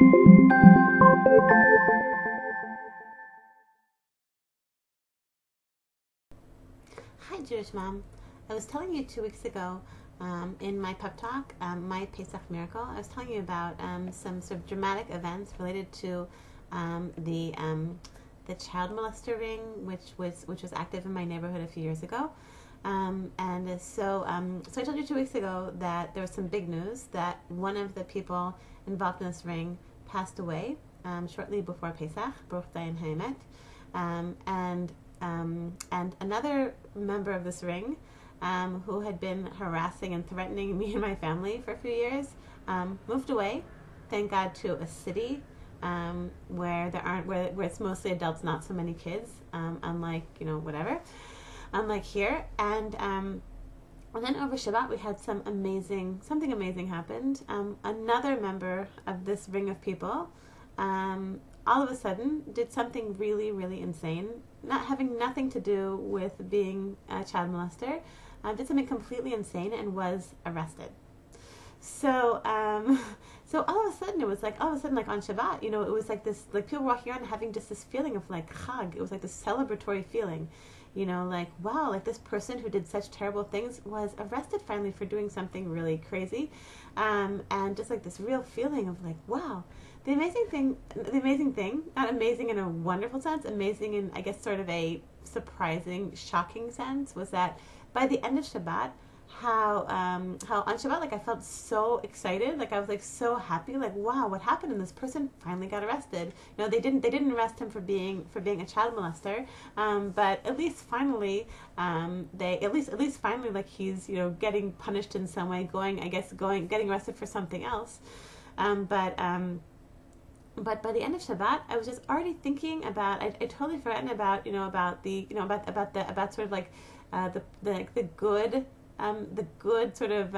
Hi, Jewish Mom. I was telling you 2 weeks ago in my Peptalk, my Pesach Miracle, I was telling you about some sort of dramatic events related to the child molester ring, which was active in my neighborhood a few years ago. So I told you 2 weeks ago that there was some big news that one of the people involved in this ring passed away shortly before Pesach, Baruch Dayan Haemet, and another member of this ring, who had been harassing and threatening me and my family for a few years, moved away, thank God, to a city where it's mostly adults, not so many kids, unlike here. And then over Shabbat we had something amazing happened. Another member of this ring of people, all of a sudden did something really, really insane, not having nothing to do with being a child molester, did something completely insane and was arrested. So, so all of a sudden like on Shabbat, it was like this, like people walking around having just this feeling of like chag. It was like this celebratory feeling, like wow, like this person who did such terrible things was arrested finally for doing something really crazy, and just like this real feeling of like wow. The amazing thing, not amazing in a wonderful sense, amazing in, I guess, sort of a surprising, shocking sense, was that by the end of Shabbat, how on Shabbat, like I felt so excited, like I was like so happy, like wow, what happened? And this person finally got arrested. They didn't arrest him for being a child molester, but at least finally, finally, like he's getting punished in some way, getting arrested for something else, But by the end of Shabbat, I was just already thinking about. I totally forgotten about about sort of like the good sort of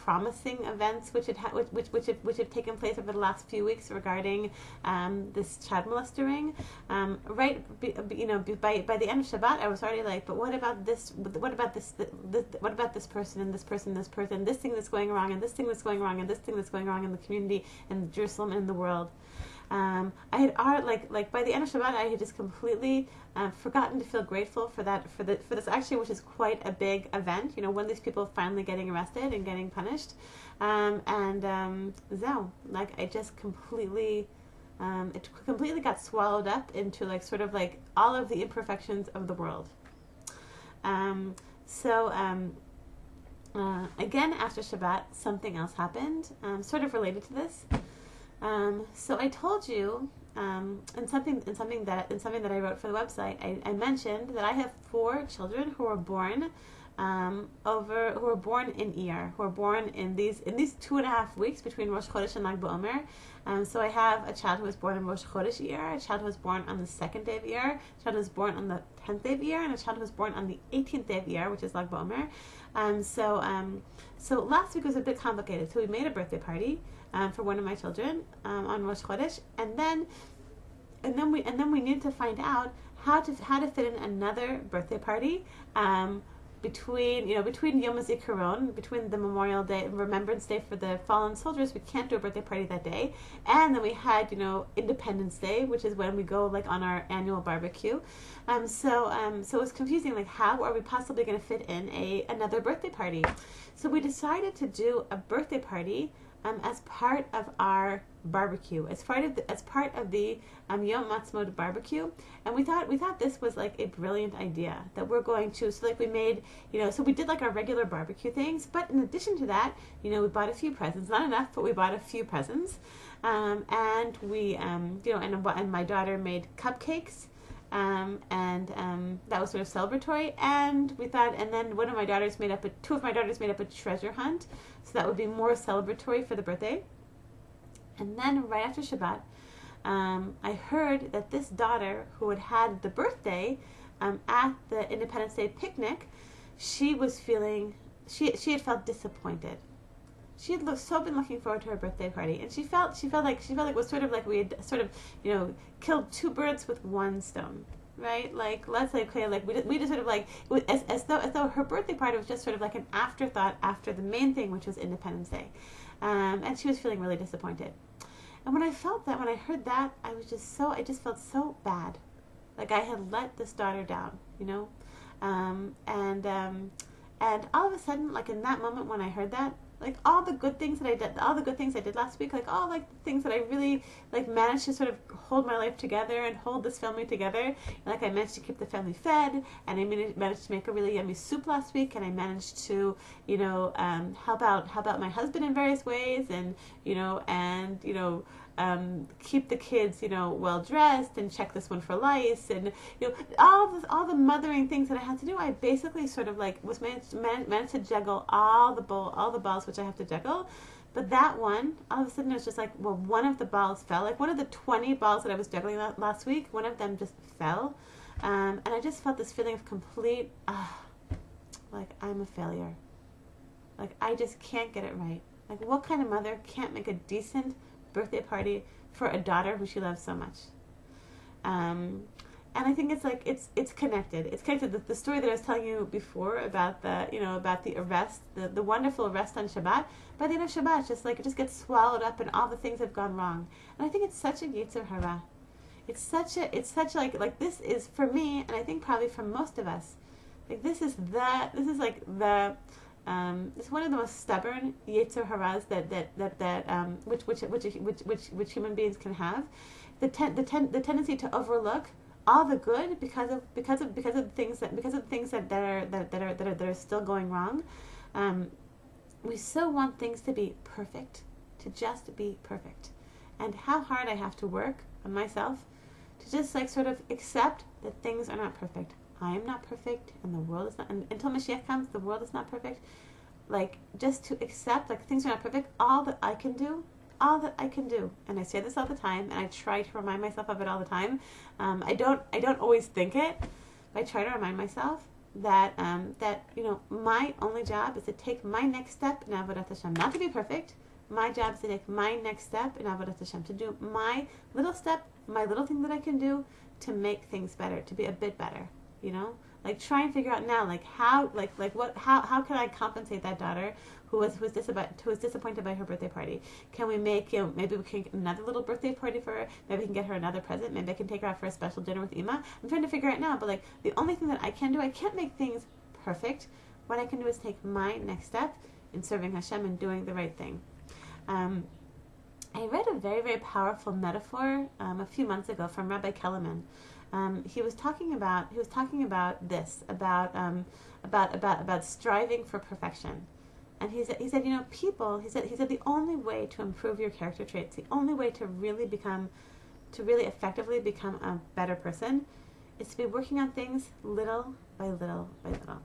promising events which have taken place over the last few weeks regarding this child molestering. By the end of Shabbat, I was already like, but what about this? What about this person and this person, this person, this thing that's going wrong, and this thing that's going wrong, and this thing that's going wrong in the community, in Jerusalem, and in the world. I had by the end of Shabbat, I had just completely forgotten to feel grateful for this actually, which is quite a big event. One of these people finally getting arrested and getting punished, like I just completely, it completely got swallowed up into like sort of like all of the imperfections of the world. Again, after Shabbat, something else happened, sort of related to this. So I told you, in something that I wrote for the website, I mentioned that I have 4 children who were born in Iyar, who were born in these 2.5 weeks between Rosh Chodesh and Lag BaOmer. So I have a child who was born in Rosh Chodesh Iyar, a child who was born on the 2nd day of Iyar, a child who was born on the 10th day of Iyar, and a child who was born on the 18th day of Iyar, which is Lag BaOmer. So last week was a bit complicated. So we made a birthday party for one of my children on Rosh Chodesh, and then we needed to find out how to fit in another birthday party between Yom HaZikaron, between the Memorial Day, Remembrance Day for the fallen soldiers. We can't do a birthday party that day, and then we had Independence Day, which is when we go like on our annual barbecue. So it was confusing. Like, how are we possibly going to fit in another birthday party? So we decided to do a birthday party as part of our barbecue, as part of the Yom Matzmot barbecue, and we thought this was like a brilliant idea that we're going to. So like we made, so we did like our regular barbecue things, but in addition to that, we bought a few presents, not enough, but we bought a few presents, and we, and my daughter made cupcakes. That was sort of celebratory, and we thought, and then two of my daughters made up a treasure hunt, so that would be more celebratory for the birthday. And then right after Shabbat, I heard that this daughter who had the birthday at the Independence Day picnic, she had felt disappointed. She had been looking forward to her birthday party, and she felt like it was sort of like we had sort of killed 2 birds with 1 stone, right? Like, let's say, okay, like we just sort of like, as though her birthday party was just sort of like an afterthought after the main thing, which was Independence Day, and she was feeling really disappointed. And when I felt that, when I heard that, I just felt so bad. Like I had let this daughter down, you know? Um, and, um, and all of a sudden, like in that moment when I heard that, like all the good things that I did, all the good things I did last week, like all like the things that I really like managed to sort of hold my life together and hold this family together. Like I managed to keep the family fed, and I managed to make a really yummy soup last week, and I managed to, help out my husband in various ways, and keep the kids, well dressed, and check this one for lice, and all the mothering things that I had to do. I basically sort of like was managed to juggle all the balls which I have to juggle. But that one, all of a sudden, it was just like, well, one of the balls fell. Like one of the 20 balls that I was juggling last week, one of them just fell, and I just felt this feeling of complete, like I'm a failure. Like I just can't get it right. Like what kind of mother can't make a decent birthday party for a daughter who she loves so much? And I think it's like it's connected. It's connected. The story that I was telling you before about the arrest, the wonderful arrest on Shabbat. By the end of Shabbat, it just gets swallowed up in all the things that have gone wrong. And I think it's such a yetzer hara. It's such like this is for me, and I think probably for most of us. Like this is it's one of the most stubborn yetzer haras which human beings can have. The tendency to overlook all the good because of the things that are still going wrong. We so want things to be perfect, to just be perfect, and how hard I have to work on myself to just like sort of accept that things are not perfect. I am not perfect, and the world is not. And until Mashiach comes, the world is not perfect. Like just to accept, like things are not perfect. All that I can do, and I say this all the time, and I try to remind myself of it all the time. I don't always think it, but I try to remind myself that my only job is to take my next step in Avodat Hashem, not to be perfect. My job is to take my next step in Avodat Hashem, to do my little step, my little thing that I can do to make things better, to be a bit better. Like try and figure out now, like how can I compensate that daughter who was disappointed by her birthday party? Can we make, maybe we can get another little birthday party for her? Maybe we can get her another present. Maybe I can take her out for a special dinner with Ima. I'm trying to figure it out now, but like the only thing that I can do, I can't make things perfect. What I can do is take my next step in serving Hashem and doing the right thing. I read a very, very powerful metaphor a few months ago from Rabbi Kellerman. He was talking about this about striving for perfection, and he said people, he said the only way to improve your character traits, the only way to really effectively become a better person, is to be working on things little by little by little.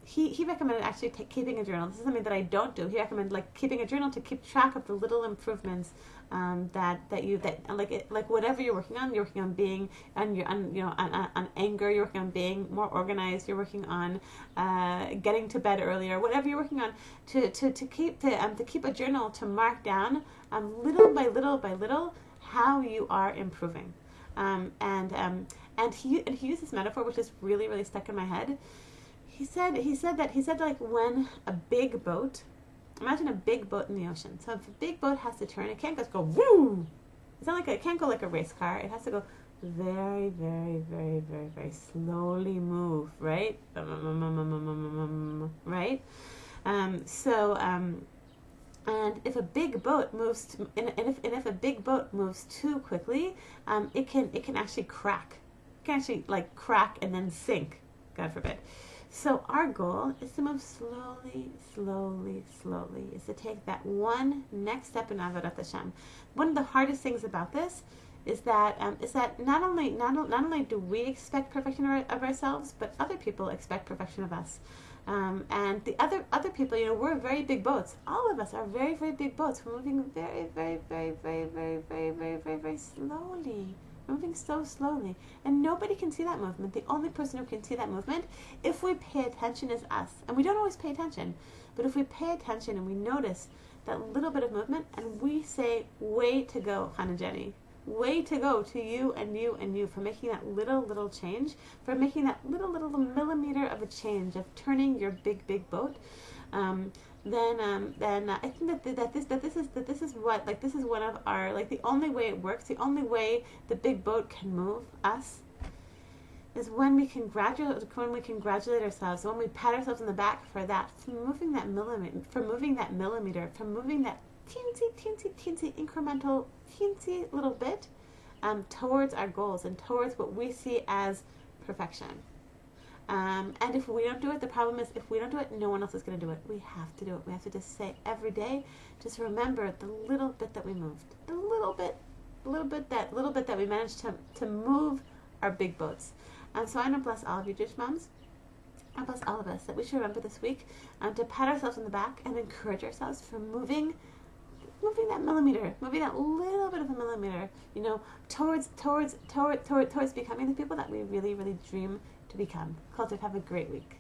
He recommended actually keeping a journal. This is something that I don't do. He recommended like keeping a journal to keep track of the little improvements like whatever you're working on being on anger, you're working on being more organized, you're working on getting to bed earlier, whatever you're working on, to keep a journal to mark down little by little by little how you are improving. And he used this metaphor which is really, really stuck in my head. He said like when a big boat, imagine a big boat in the ocean. So if a big boat has to turn, it can't just go woo. It can't go like a race car. It has to go very, very, very, very, very slowly move, right? Right? And if a big boat moves if a big boat moves too quickly, it can actually crack. It can actually like crack and then sink, God forbid. So our goal is to move slowly, slowly, slowly, is to take that one next step in Avodat Hashem. One of the hardest things about this is that not only do we expect perfection of ourselves, but other people expect perfection of us. And the other people, we're very big boats. All of us are very, very big boats. We're moving very, very, very, very, very, very, very, very, very slowly. Moving so slowly, and nobody can see that movement. The only person who can see that movement, if we pay attention, is us. And we don't always pay attention, but if we pay attention and we notice that little bit of movement, and we say, way to go, Hannah Jenny, way to go to you and you and you for making that little change, for making that little millimeter of a change, of turning your big boat. then I think that this is what, like, this is one of our, like, the only way it works, the only way the big boat can move us is when we congratulate ourselves, when we pat ourselves on the back for that, for moving that millimeter, for moving that teensy incremental, teensy little bit towards our goals and towards what we see as perfection. And if we don't do it, the problem is, if we don't do it, no one else is going to do it. We have to do it. We have to just say every day, just remember the little bit that we moved, the little bit that we managed to move our big boats. So I want to bless all of you Jewish moms. I bless all of us that we should remember this week to pat ourselves on the back and encourage ourselves for moving that millimeter, moving that little bit of a millimeter, towards becoming the people that we really, really dream to become. Cultive, have a great week.